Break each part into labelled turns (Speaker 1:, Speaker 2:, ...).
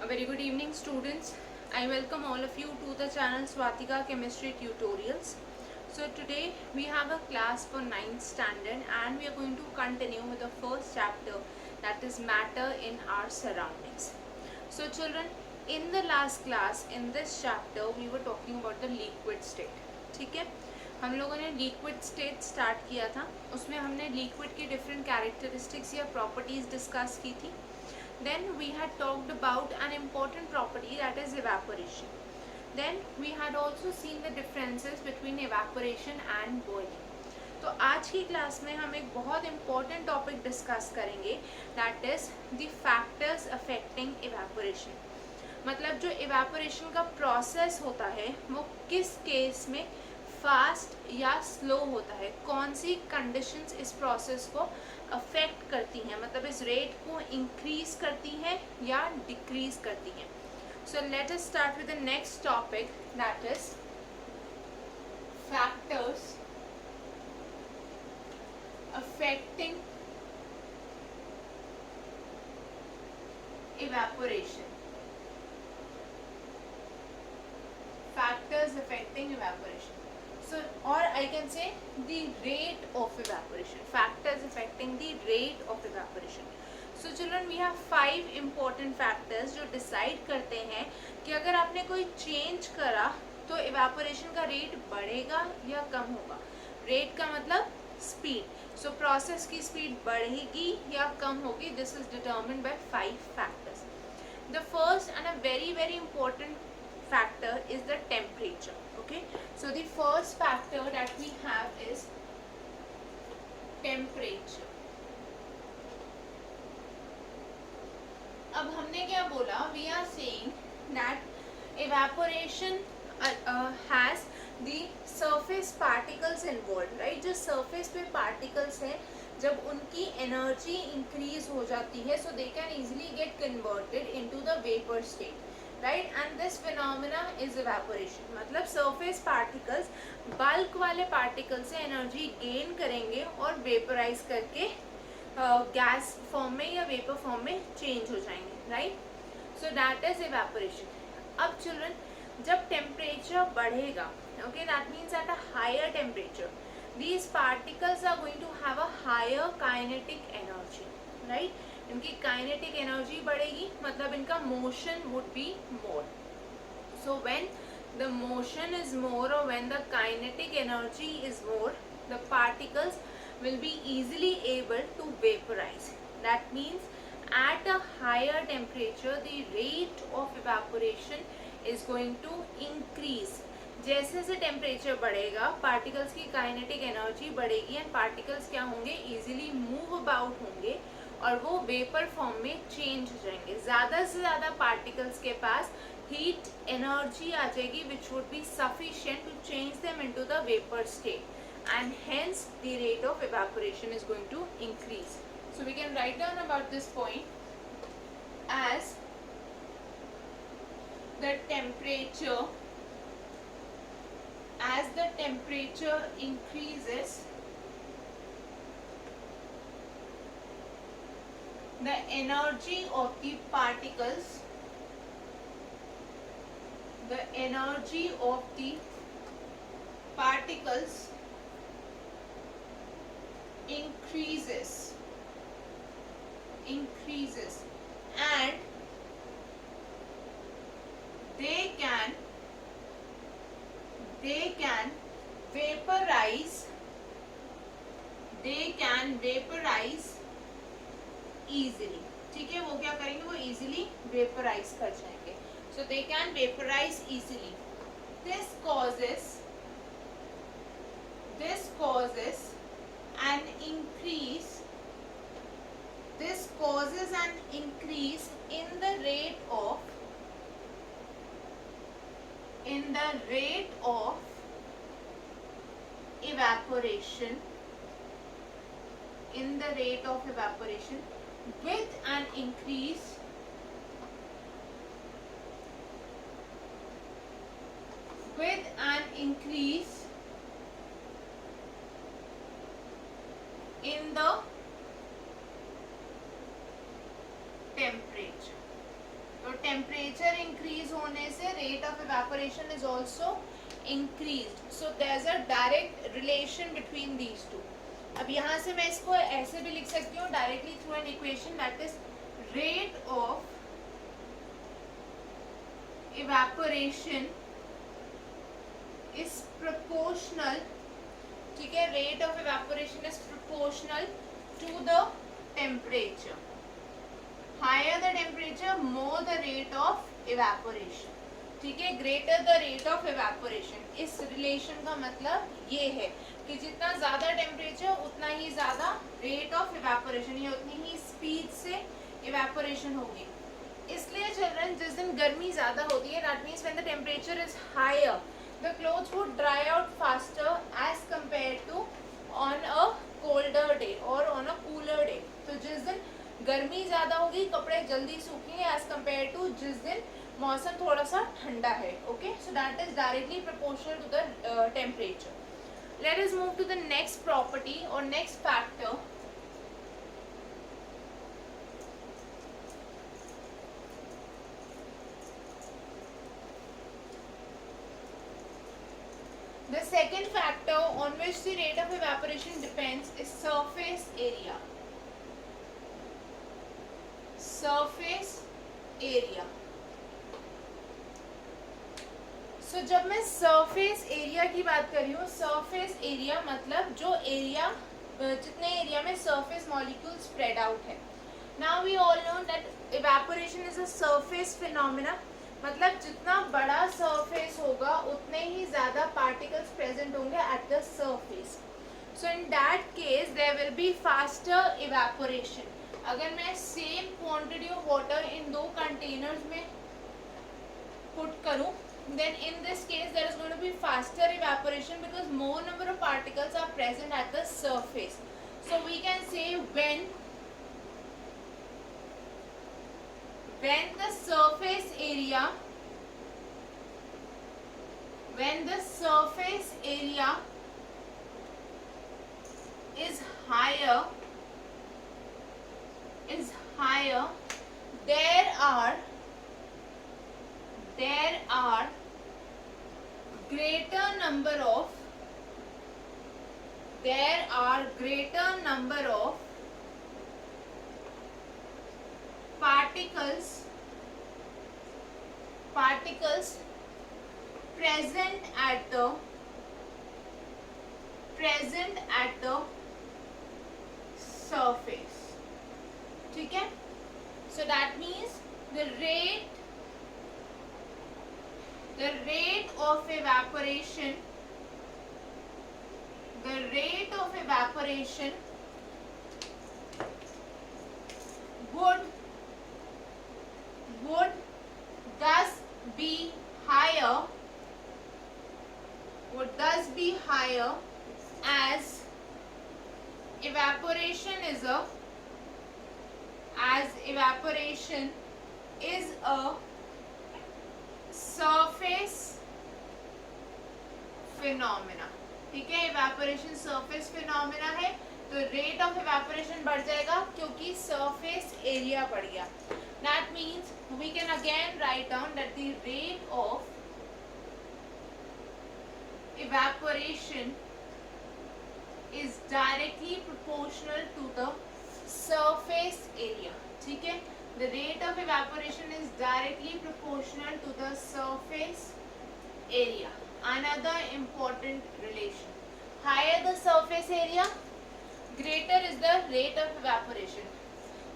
Speaker 1: very good evening, students. I welcome all of you to the channel Swatika Chemistry Tutorials. So today we have a class for 9th standard and we are going to continue with the first chapter, that is matter in our surroundings. So children, in the last class, in this chapter, we were talking about the liquid state. ठीक है, हम लोगों ने liquid state start किया था. उसमें हमने liquid की डिफरेंट कैरेक्टरिस्टिक्स या प्रॉपर्टीज डिस्कस की थी. Then we had talked about an important property, that is evaporation. Then we had also seen the differences between evaporation and boiling. तो आज की क्लास में हम एक बहुत इम्पोर्टेंट टॉपिक डिस्कस करेंगे, that is the factors affecting evaporation. मतलब जो इवेपोरेशन का प्रोसेस होता है वो किस केस में फास्ट या स्लो होता है, कौन सी कंडीशंस इस प्रोसेस को अफेक्ट करती हैं, मतलब इस रेट को इंक्रीज करती हैं या डिक्रीज करती हैं. So let us start with the next topic, that is factors affecting evaporation. Factors affecting evaporation. So, or I can say the rate of evaporation. Factors affecting the rate of evaporation. So children, we have 5 important factors जो decide करते हैं कि अगर आपने कोई change करा तो evaporation का rate बढ़ेगा या कम होगा. Rate का मतलब speed. So process की speed बढ़ेगी या कम होगी. This is determined by 5 factors. The first and a very important factor is the temperature. Okay, so the first factor that we have is temperature. अब हमने क्या बोला, we are saying that evaporation has the surface particles involved, right? जो surface पे particles हैं, जब उनकी energy increase हो जाती है, so they can easily get converted into the vapor state, right? And this phenomena is evaporation. मतलब surface particles bulk वाले particles से energy gain करेंगे और vaporize करके गैस फॉर्म में या वेपर फॉर्म में चेंज हो जाएंगे, right? So that is evaporation. अब चिल्ड्रन, जब टेम्परेचर बढ़ेगा, okay, that means at a higher temperature these particles are going to have a higher kinetic energy, right? इनकी काइनेटिक एनर्जी बढ़ेगी, मतलब इनका motion would be more. So when the motion is more और when the kinetic energy is more, the particles will be easily able to vaporize. That means at a higher temperature the rate of evaporation is going to increase. जैसे जैसे temperature बढ़ेगा particles की kinetic energy बढ़ेगी and particles क्या होंगे, easily move about होंगे और वो वेपर फॉर्म में चेंज हो जाएंगे. ज़्यादा से ज़्यादा पार्टिकल्स के पास हीट एनर्जी आ जाएगी which would be sufficient to change them into the vapour state, and hence the rate of evaporation is going to increase. So we can write down about this point as the temperature increases, the energy of the particles increases and they can vaporize easily. ठीक है, वो क्या करेंगे, वो easily vaporize कर जाएंगे. So they can vaporize easily. This causes an increase in the rate of evaporation, with an increase in the temperature. तो temperature temperature increase होने से rate of evaporation is also increase. So there is a direct relation between these two. अब यहाँ से मैं इसको ऐसे भी लिख सकती हूँ directly through an equation that is rate of evaporation is proportional. ठीक है, rate of evaporation is proportional to the temperature. Higher the temperature more the rate of evaporation. ठीक है, greater the rate of evaporation. इस relation का मतलब ये है कि जितना ज्यादा टेम्परेचर उतना ही ज्यादा रेट ऑफ इवेपोरेशन, या उतनी ही स्पीड से इवेपोरेशन होगी. इसलिए चिल्ड्रन जिस दिन गर्मी ज्यादा होती है, that means when the temperature is higher, the clothes would dry out faster as compared to on a colder day or on a cooler day. तो जिस दिन गर्मी ज़्यादा होगी कपड़े जल्दी सूखेंगे as compared to जिस दिन मौसम थोड़ा सा ठंडा है. Okay, so that is directly proportional to the temperature. Let us move to the next property or next factor. The second factor on which the rate of evaporation depends is surface area. Surface area. So जब मैं surface area की बात कर रही हूँ, surface area मतलब जो area, जितने एरिया में surface molecule spread out है. Now we all know that evaporation is a surface phenomena. मतलब जितना बड़ा सरफेस होगा उतने ही ज़्यादा पार्टिकल्स प्रेजेंट होंगे at the surface. So in that case there will be faster evaporation. अगर मैं same quantity of water in दो कंटेनर्स में पुट करूं, then in this case there is going to be faster evaporation because more number of particles are present at the surface. So we can say when the surface area is higher, there are greater number of particles present at the surface. ठीक है, so that means the rate of evaporation would thus be higher as evaporation is a surface phenomena. ठीक है, evaporation surface phenomena है तो rate of evaporation बढ़ जाएगा क्योंकि surface area बढ़ गया. That means we can again write down that the rate of evaporation is directly proportional to the surface area. ठीक है, the rate of evaporation is directly proportional to the surface area. Another important relation. Higher the surface area, greater is the rate of evaporation.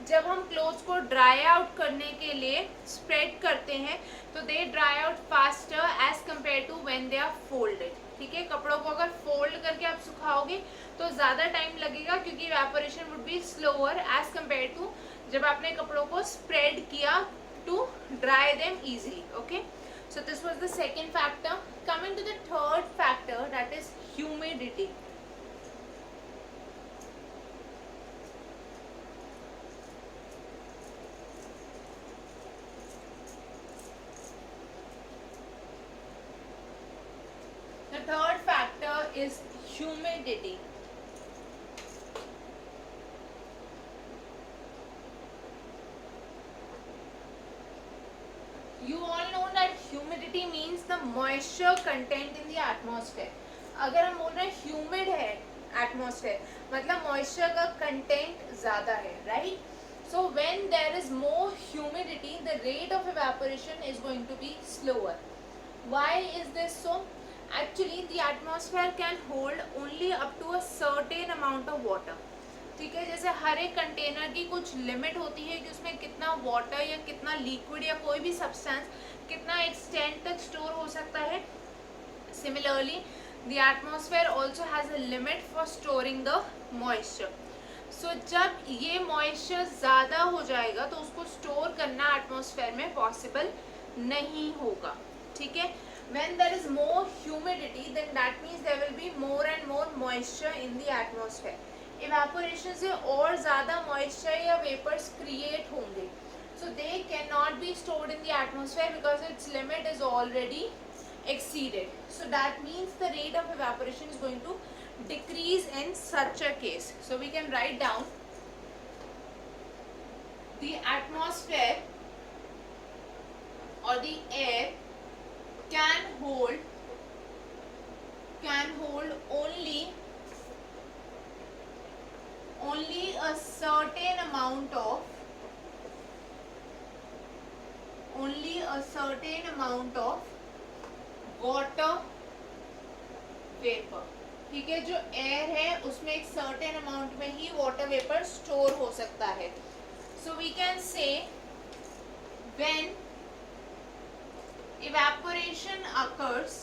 Speaker 1: जब हम clothes को dry out करने के लिए spread करते हैं तो they dry out faster as compare to when they are folded. ठीक है, कपड़ों को अगर फोल्ड करके आप सुखाओगे तो ज़्यादा टाइम लगेगा क्योंकि evaporation would be slower as compare to जब आपने कपड़ों को स्प्रेड किया to dry them easily. Okay, so this was the second factor. Coming to the third factor that is humidity. The third factor is humidity. You all know that humidity means the moisture content in the atmosphere. अगर हम बोल रहे हैं humid है atmosphere, मतलब moisture का content ज़्यादा है, right? So when there is more humidity, the rate of evaporation is going to be slower. Why is this so? Actually, the atmosphere can hold only up to a certain amount of water. ठीक है, जैसे हर एक container की कुछ limit होती है कि उसमें कितना वाटर या कितना लिक्विड या कोई भी सब्सटेंस कितना एक्सटेंट तक स्टोर हो सकता है. Similarly the atmosphere also has a limit for storing the moisture. So जब ये मॉइस्चर ज़्यादा हो जाएगा तो उसको स्टोर करना एटमॉस्फेयर में पॉसिबल नहीं होगा. ठीक है, when there is more humidity then that means there will be more and more moisture in the atmosphere. Evaporation से और ज़्यादा मॉइस्चर या वेपर्स क्रिएट होंगे. So they can not be stored in the atmosphere because its limit is already exceeded. So that means the rate of evaporation is going to decrease in such a case. So we can write down the atmosphere or the air can hold only a certain amount of water vapor. ठीक है, जो air है उसमें एक certain amount में ही water vapour store हो सकता है. So we can say when evaporation occurs,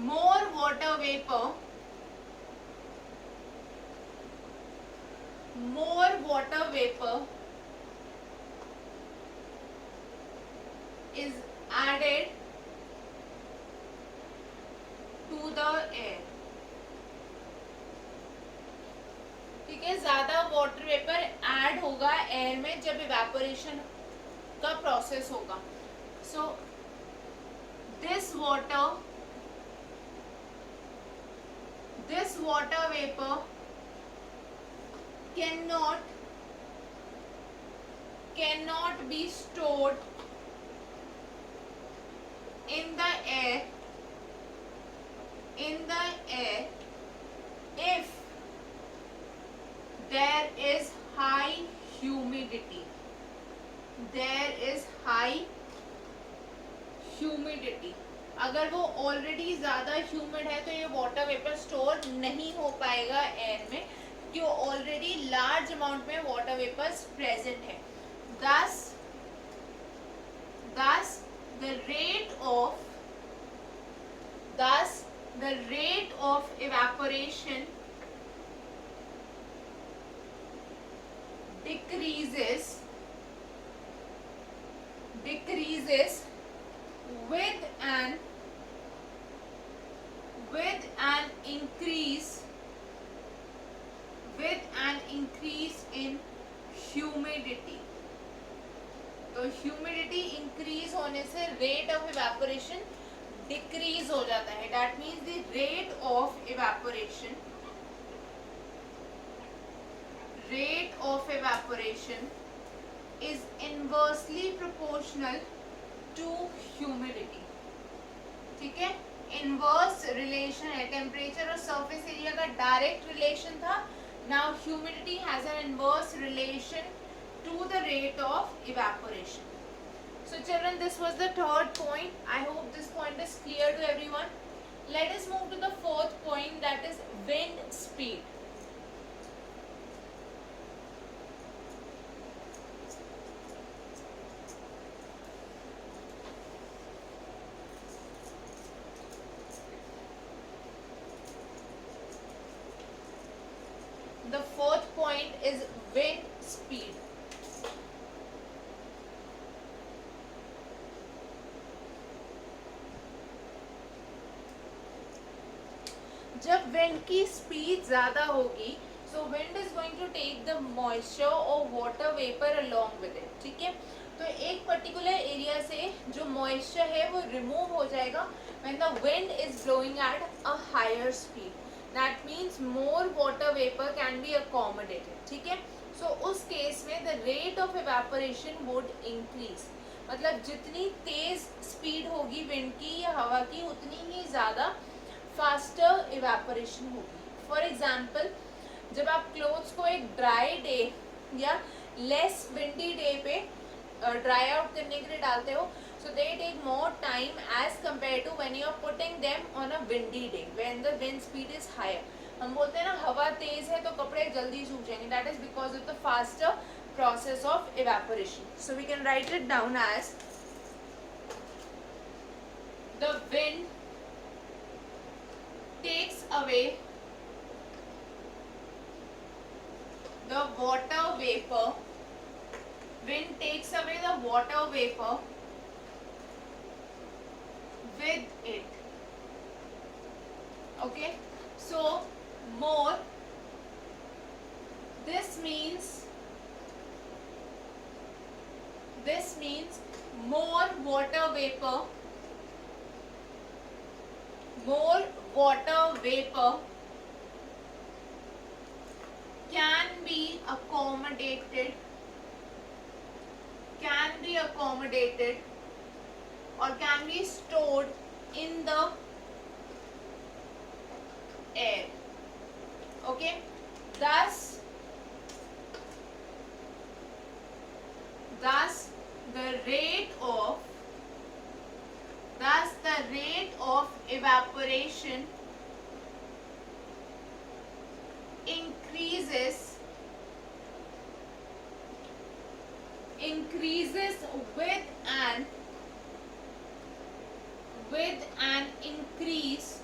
Speaker 1: more water vapor is added to the air. ठीक है, ज्यादा वाटर वेपर ऐड होगा एयर में जब इवेपोरेशन का प्रोसेस होगा. So this water vapour cannot be stored in the air if there is high humidity. अगर वो ऑलरेडी ज़्यादा ह्यूमिड है तो ये वाटर वेपर स्टोर नहीं हो पाएगा एयर में क्योंकि वो ऑलरेडी लार्ज अमाउंट में वाटर वेपर्स प्रेजेंट है. Thus the rate of evaporation decreases with an increase in humidity. तो ह्यूमिडिटी इंक्रीज होने से रेट ऑफ इवेपोरेशन डिक्रीज हो जाता है. That means the rate of evaporation is inversely proportional to humidity. ठीक है, inverse relation है. टेम्परेचर और सरफेस एरिया का डायरेक्ट रिलेशन था. Now humidity has an inverse relation to the rate of evaporation. So children, this was the third point. I hope this point is clear to everyone. Let us move to the fourth point, that is wind speed. The fourth point is wind speed. जब wind की speed ज़्यादा होगी so wind is going to take the moisture और water vapour along with it. ठीक है, तो एक particular area से जो मॉइस्चर है वो रिमूव हो जाएगा when the wind is blowing at a higher speed. That means more water vapour can be accommodated, ठीक है। सो उस केस में the rate of evaporation would increase, मतलब जितनी तेज स्पीड होगी विंड की या हवा की उतनी ही ज़्यादा फास्टर इवेपोरेशन होगी। फॉर एग्जाम्पल, जब आप क्लोथ्स को एक ड्राई डे या लेस विंडी डे पे ड्राई आउट करने के लिए डालते हो, so they take more time as compare to when you are putting them on a windy day when the wind speed is higher. हम बोलते हैं ना हवा तेज है तो कपड़े जल्दी सूखेंगे, that is because of the faster process of evaporation. So we can write it down as the wind takes away the water vapor. Wind takes away the water vapor with it. Okay, so more, this means more water vapor can be accommodated or can be stored in the air. Okay, thus the rate of evaporation increases with an increase,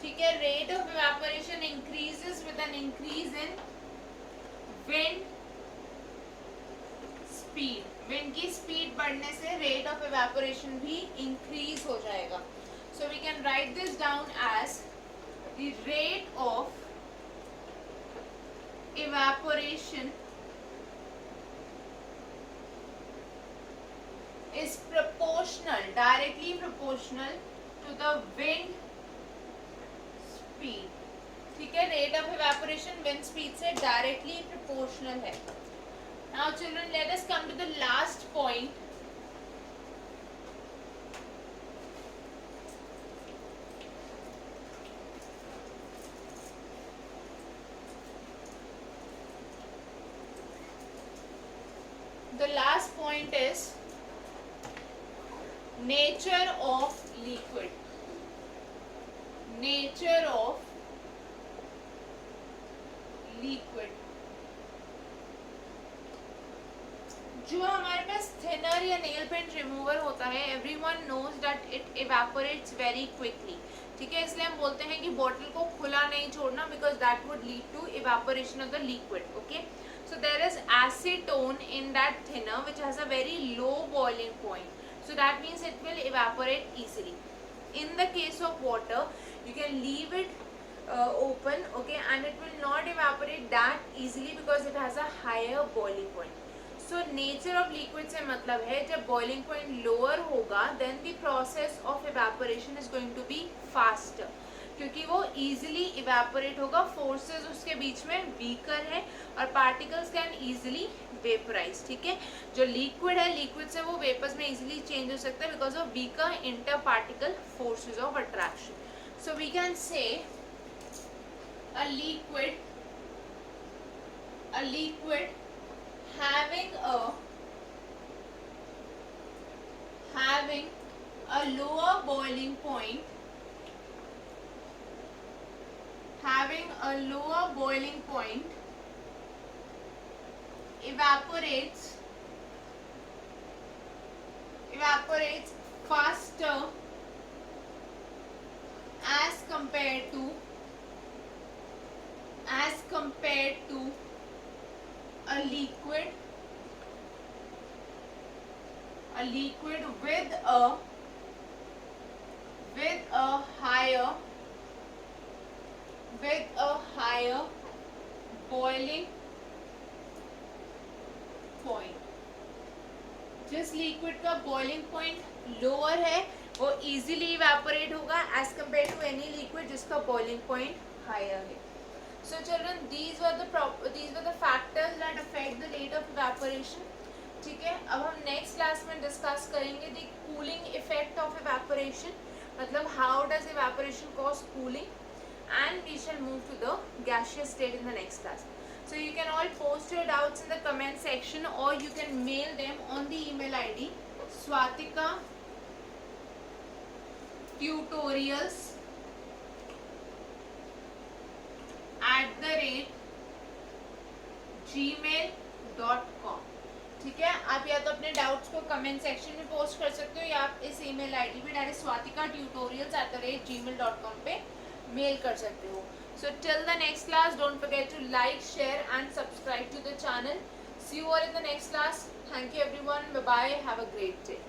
Speaker 1: ठीक है, rate of evaporation increases with an increase in wind speed. Wind की speed बढ़ने से rate of evaporation भी increase हो जाएगा. So we can write this down as the rate of evaporation is proportional, directly proportional to the wind speed. ठीक है, rate of evaporation wind speed से directly proportional है. Now children, let us come to the last point. The last point is nature of liquid. Nature of liquid. जो हमारे पास thinner या nail paint remover होता है, everyone knows that it evaporates very quickly. ठीक है, इसलिए हम बोलते हैं कि बॉटल को खुला नहीं छोड़ना, because that would lead to evaporation of the liquid. Okay, so there is acetone in that thinner which has a very low boiling point, so that means it will evaporate easily. In the case of water, you can leave it open, okay, and it will not evaporate that easily because it has a higher boiling point. So nature of liquid से मतलब है जब boiling point lower होगा then the process of evaporation is going to be faster, क्योंकि वो easily evaporate होगा, forces उसके बीच में weaker है और particles can easily vaporize. ठीक है, जो liquid है, liquid से वो vapors में easily change हो सकता है because of weaker interparticle forces of attraction. So we can say a liquid having a lower boiling point, evaporates faster as compared to a liquid with a higher boiling point. जिस liquid का boiling point lower है वो easily evaporate होगा as compare to any liquid जिसका boiling point higher है. So children, these were the factors that affect the rate of evaporation. ठीक है, अब हम नेक्स्ट क्लास में डिस्कस करेंगे the cooling effect of evaporation, मतलब how does evaporation cause cooling, and we shall move to the gaseous state in the next class. So you can all post your doubts in the comment section or you can mail them on the email ID swatika tutorials @gmail.com. ठीक है, आप या तो अपने doubts को comment section में post कर सकते हो या आप इस ईमेल आईडी पे डायरेक्ट swatikatutorials@gmail.com पे मेल कर सकते हो. So till the next class, don't forget to like, share and subscribe to the channel. See you all in the next class. Thank you everyone. Bye bye. Have a great day.